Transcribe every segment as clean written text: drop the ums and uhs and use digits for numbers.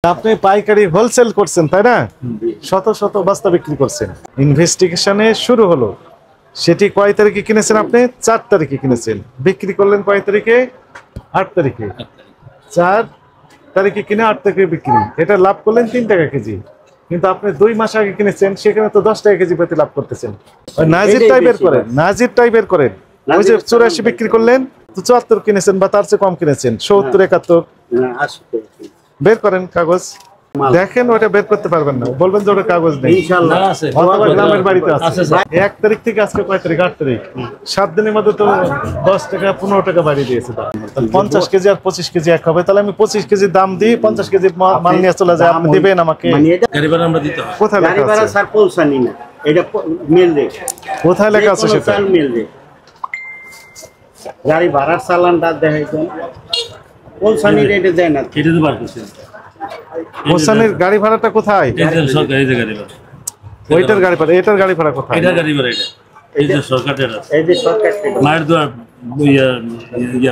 আপনি পাইকারি হোলসেল করছেন তাই না? শত শত বস্তা বিক্রি করছেন। ইনভেস্টিগেশনে শুরু হলো, সেটি কয় তারিখে কিনেছেন? আপনি 4 তারিখে কিনেছেন, বিক্রি করলেন কয় তারিখে? 8 তারিখে। 4 তারিখে কিনে 8 তারিখে বিক্রি, এটা লাভ করলেন 3 টাকা কেজি। কিন্তু আপনি 2 মাস আগে কিনেছেন, সেখানে তো 10 টাকা কেজি প্রতি লাভ করতেছেন। নাজির টাইপের করেন, নাজির টাইপের করেন। ওই যে 84 বিক্রি করলেন, তো 74 কিনেছেন বা তার চেয়ে কম কিনেছেন, 70 71 বের করেন কাগজ। দেখেন ওটা বের করতে পারবেন না, বলবেন যে ওটা কাগজ নেই। অথবা গ্রামের বাড়িতে আছে। 1 তারিখ থেকে আজকে কয় তারিখ? 8 তারিখ। 7 দিনের মধ্যে তো 10 টাকা 15 টাকা বাড়িয়ে দিয়েছে দাম। 50 কেজি আর 25 কেজি এক হবে, তাহলে আমি 25 কেজির দাম দিই, 50 কেজির মাল নিয়ে চলে যায়, আপনি দিবেন আমাকে? কোথায় লেখা আছে? কোথায় লেখা আছে সেটা? গাড়ি ভাড়ার চালানটা দেখাইতেন, পৌঁছানি রেটে দেয় না। হোসেনের গাড়ি ভাড়াটা কোথায়? ওইটার গাড়ি ভাড়া, এটার গাড়ি ভাড়া কোথায়? এটার গাড়ি ভাড়া, এই যে সরকারের আছে, এই যে সরকার মায়ের দুয়ার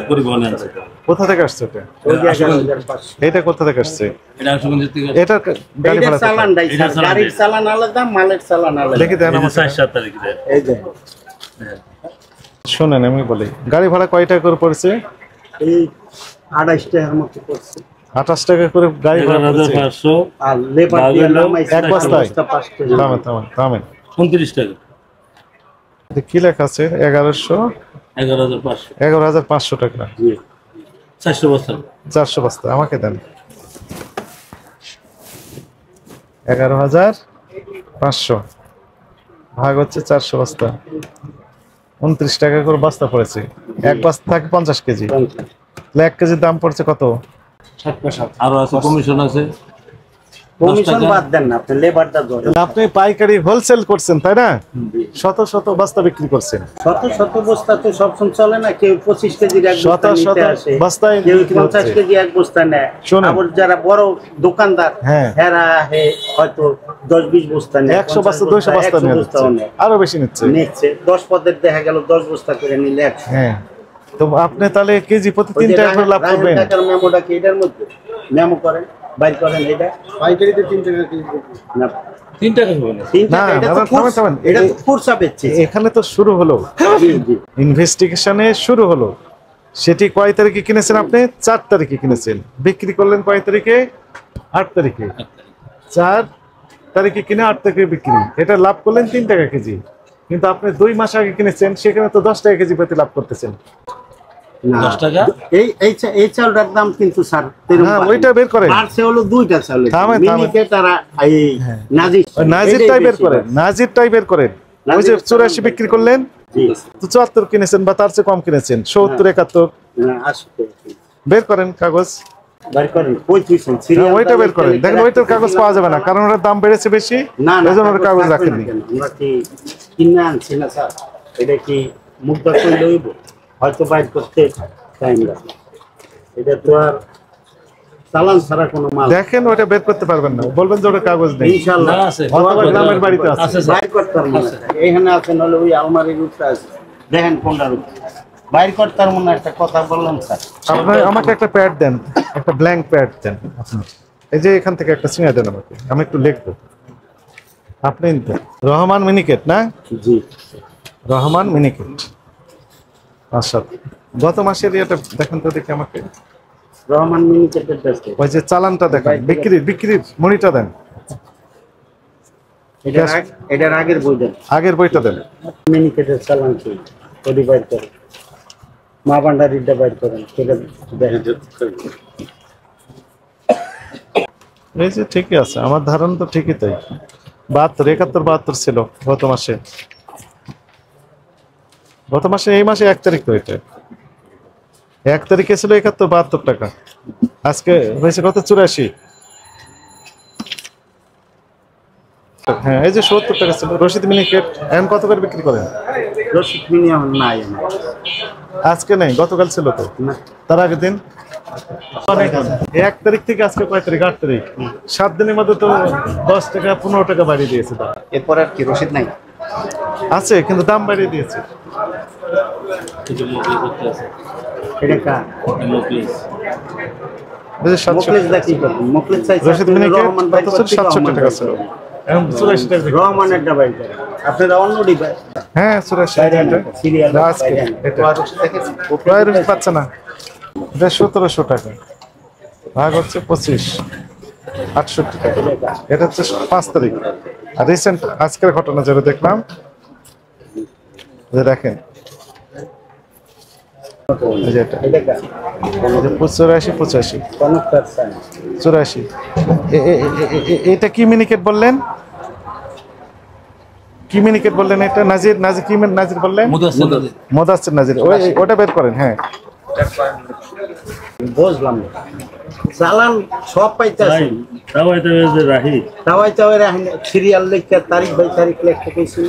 পরিবহনে আছে। কোথা থেকে আসছে এটা? এটা কোথা থেকে আসছে? এটা আশুগঞ্জের থেকে। এটার গাড়ি ভাড়া চালান নাই, গাড়ির চালান আলাদা, মালের চালান আলাদা। দেখি দেন আমাকে। 4-7 তারিখে দেয়। এই যে শুনেন আমি বলি, গাড়ি ভাড়া কয় টাকা করে পড়েছে? এই 28 টাকার মতো পড়ছে। 28 টাকা করে গাড়ি ভাড়া পড়েছে। 11,500 আর লেবার দিয়ে নামাইছে এক বস্তায়। 5 টাকা। থামেন থামেন থামেন। 29 টাকা। এটা কি লেখা আছে? 1100 11,500 11,500 টাকা। জি 400 বস্তা। 400 বস্তা আমাকে দেন। 11,500 ভাগ হচ্ছে 400 বস্তা, 29 টাকা করে বস্তা পড়েছে। এক বস্তা থাকে 50 কেজি, তাহলে 1 কেজির দাম পড়ছে কত? 7 আরো আছে কমিশন আছে। কমিশন বাদ দেন না, আপনি লেবারটা ধরেন। আপনি পাইকারি হোলসেল করছেন তাই না? শত শত বস্তা বিক্রি করছেন। শত শত বস্তা তো সবসময় চলে না, কেউ 25 কেজির এক বস্তা নিতে আসে, বস্তায় কেউ 50 কেজি এক বস্তা নেয়। আবার যারা বড় দোকানদার এরা হয়তো 10-20 বস্তা নেয়, 100 বস্তা 200 বস্তা নেয়, আরো বেশি নিচ্ছে। 10 পদের দেখা গেল 10 বস্তা করে নিলে 100। হ্যাঁ, তো আপনি তাহলে কেজি প্রতি 3 টাকা করে লাভ করবেন। টাকার মেমোটা কি এটার মধ্যে মেমো করেন, বাইর করেন। এটা পাইকারিতে 3 টাকা কেজি না, 3 টাকা হবে না, 3 টাকা। এটা তো খুচরা বেচছে। এখানে তো শুরু হলো, ইনভেস্টিগেশনে শুরু হলো। সেটি কয় তারিখে কিনেছেন? আপনি 4 তারিখে কিনেছেন, বিক্রি করলেন কয় তারিখে? 8 তারিখে। 4 তারিখে কিনে 8 তারিখে বিক্রি, এটা লাভ করলেন 3 টাকা কেজি। কিন্তু আপনি 2 মাস আগে কিনেছেন, সেখানে তো 10 টাকা কেজি প্রতি লাভ করতেছেন। 10 টাকা। এই চালটার দাম কিন্তু স্যার ওইটা বের করেন। আর সে হলো 2টা চাল, মিনিকে তারা এই নাজিরটাই বের করেন, নাজিরটাই বের করেন। ওই যে 84 বিক্রি করলেন, তো 74 কিনেছেন বা তার চেয়ে কম কিনেছেন, 70 71 বের করেন কাগজ। ওইটা বের করেন, দেখেন ওইটার কাগজ পাওয়া যাবে না, কারণ ওটার দাম বেড়েছে বেশি, এজন্য ওর কাগজ রাখেননি। আমরা কি কিনে আনছি না স্যার, এটা কি মুদ্রা করলে হইব? হয়তো বাইর করতে টাইম লাগে, এটা তো আর চালান ছাড়া কোনো মাল। দেখেন ওটা বের করতে পারবেন না, বলবেন যে ওটা কাগজ নেই। ইনশাআল্লাহ অথবা গ্রামের বাড়িতে আছে, বাইর করতে পারবো না। এইখানে আছে, নাহলে ওই আলমারির উপরে আছে, দেখেন কোনটার উপরে বাইর করতে পারবো না। একটা কথা বললাম স্যার, আপনি আমাকে একটা প্যাড দেন, একটা ব্ল্যাঙ্ক প্যাড দেন। এই যে এখান থেকে একটা ছিঁড়ে দেন আমাকে, আমি একটু লিখবো। আপনি রহমান মিনিকেট না? জি রহমান মিনিকেট। আচ্ছা, গত মাসের এটা দেখেন তো দেখি আমাকে। রহমান মিনিকেটের কাছে ওই যে চালানটা দেখেন, বিক্রির মনিটা দেন। এটার আগের বই দেন, আগের বইটা দেন। মিনিকেটের চালান কি ওডি বাইর করেন, মা ভান্ডারিটা বাইর করেন, সেটা দেখেন। এই যে ঠিকই আছে, আমার ধারণা তো ঠিকই তাই। 72 71 72 ছিল গত মাসে। গত মাসে এই মাসে 1 তারিখ তো, এটা 1 তারিখে ছিল 71 72 টাকা, আজকে হয়েছে কত? 84। হ্যাঁ, এই যে 70 টাকা ছিল। রশিদ মিনিকেট এখন কত করে বিক্রি করেন? রশিদ মিনিয়াম নাই আজকে নেই, গতকাল ছিল তো, তার আগের দিন। 1 তারিখ থেকে আজকে কয় তারিখ? 8 তারিখ। 7 দিনের মধ্যে তো 10 টাকা 15 টাকা বাড়িয়ে দিয়েছে দাম। এরপর আর কি রশিদ নাই? আছে, কিন্তু দাম বাড়িয়ে দিয়েছে। এই যে 700 মুখলেস দা কি করবেন? মুখলেস চাইছে রশিদ মিনিকে কত ছিল? 700 টাকা ছিল। এখন 84 টাকা। রহমানের একটা বাইক আপনারা অন্য ডিভাইস হ্যাঁ 84 টাকা। সিরিয়াল আজকে এটা প্রায় রুপি পাচ্ছে না। এটা 1700 টাকা, ভাগ হচ্ছে 25, 68 টাকা। এটা হচ্ছে 5 তারিখ। আর রিসেন্ট আজকের ঘটনা যেটা দেখলাম, যে দেখেন এই যে এটা, এটা এই যে 84, 85, কনেক্টর সাইন 84। এটা কি মিনিকেট বললেন? কি মিনিকেট বললেন এটা? নাজির, নাজির কি নাজির বললেন? মুদাসসির নাজির। ওটা বের করেন। হ্যাঁ বুঝলাম না। চালান সব পাইতেছে তাওয়াই সিরিয়াল লিখে তারিখ বাই তারিখ লেখা কইছি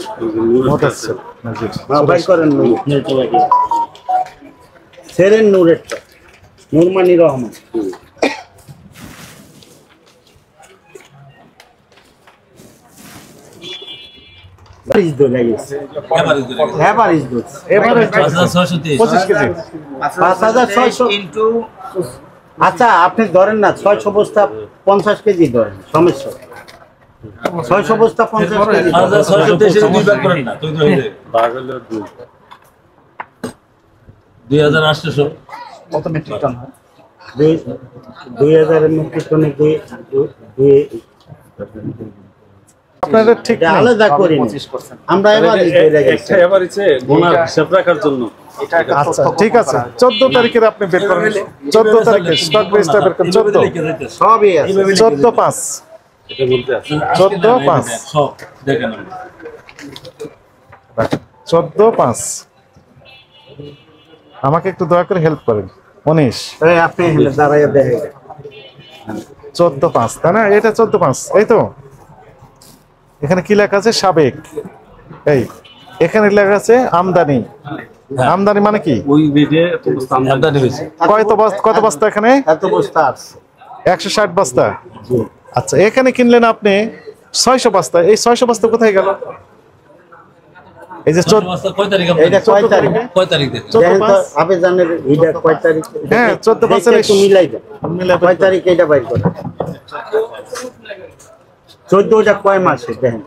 মুদাসসির নাজির। বাই করেন সেরেন নূরেরটা নুরমানি রহমান এবারে 25 কেজি। 5,600 আচ্ছা আপনি ধরেন না 600 বস্তা 50 কেজি ধরেন, সমস্যা 600 বস্তা 50 কেজি 2800 কত মেট্রিক টন হয়? 2000 মেট্রিক টনে আপনারা ঠিক নেই। আলাদা করি আমরা আচ্ছা ঠিক আছে, 14 তারিখের আপনি বের করেন। 14 তারিখে স্টক প্রাইসটা বের করেন। 14 সবই আছে 14/5 14/5 সব দেখেন 14/5 আমাকে একটু দয়া করে হেল্প করেন। 19 এই আপনি এখানে দাঁড়াইয়া দেখেন 14/5 তাই না? এটা 14/5 এই তো। এখানে কি লেখা আছে? সাবেক। এই এখানে লেখা আছে আমদানি। আমদানি মানে কি? ওই রেটে আমদানি হয়েছে। কত বস্তা এখানে? এত বস্তা আছে 160 বস্তা। আচ্ছা এখানে কিনলেন আপনি 600 বস্তা। এই 600 বস্তা কোথায় গেল? এই যে কয় তারিখ? এটা কয় তারিখ? কয় তারিখ দেখেন? 14/5 আবেদনের এটা কয় তারিখ? হ্যাঁ 14/5 একটু মিলাই দেন। কয় তারিখ এটা বাইর করে 14টা কয় মাসে দেখেন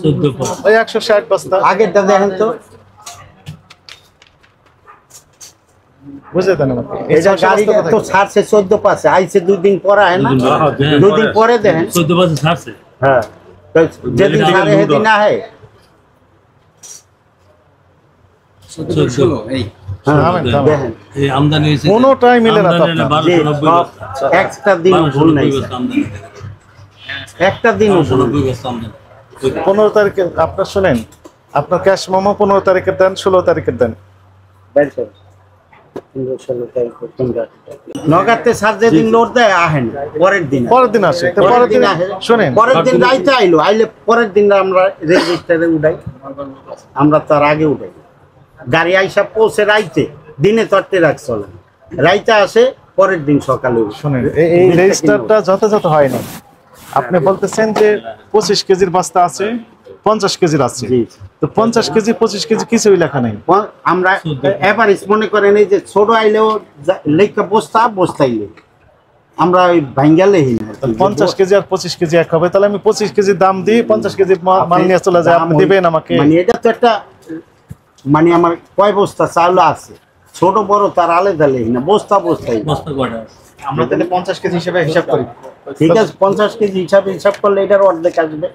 14 ওই 160 বস্তা। আগেরটা দেখেন তো বুঝে দেন আমাকে। এটা গাড়িটা তো ছাড়ছে 14 পাশে আইছে 2 দিন পরে হয় না 2 দিন পরে দেখেন 14 বছর ছাড়ছে। হ্যাঁ তো যেদিন ছাড়ে সেদিন না হয় দেখেন এই আমদানি হয়েছে কোনোটাই মিলে না তো আপনার। 1290 বস্তা। একটা দিন ভুল নাই একটা দিন ভুল 1290 বস্তা আমদানি। 15 তারিখে আপনার শুনেন, আপনার ক্যাশ মেমো 15 তারিখের দেন, 16 তারিখের দেন। বের করুন 15-16 তারিখ নগাতে স্যার যেদিন লোড দেয় আহেন পরের দিন আসে। তো পরের দিন শুনেন, পরের দিন রাইতে আইলে পরের দিন আমরা রেজিস্টারে উঠাই, আমরা তার আগে উঠাই। গাড়ি আইসা পৌঁছে রাইতে, দিনে তরতে রাখ চলে রাইতে আসে পরের দিন সকালে শুনেন এই রেজিস্টারটা যথাযথ হয়নি। আপনি বলতেছেন যে 25 কেজির বস্তা আছে, 50 কেজির আছে। তো 50 কেজি 25 কেজি কিছুই লেখা নাই। আমরা এভারেজ মনে করেন এই যে ছোট আইলেও লেখা বস্তাইলে আমরা ওই ভাঙ্গালেই না 50 কেজি আর 25 কেজি এক হবে। তাহলে আমি 25 কেজির দাম দিই, 50 কেজি মাল নিয়ে চলে যায়, আপনি দিবেন আমাকে? মানে এটা তো একটা মানে আমার কয় বস্তা চাউল আছে, ছোট বড় তার আলাদা লেখি না, বস্তা বস্তাই। বস্তা কয়টা? আমরা তাহলে 50 কেজি হিসেবে হিসাব করি। ঠিক আছে 50 কেজি হিসাব করলে এটার অর্ধেক আসবে।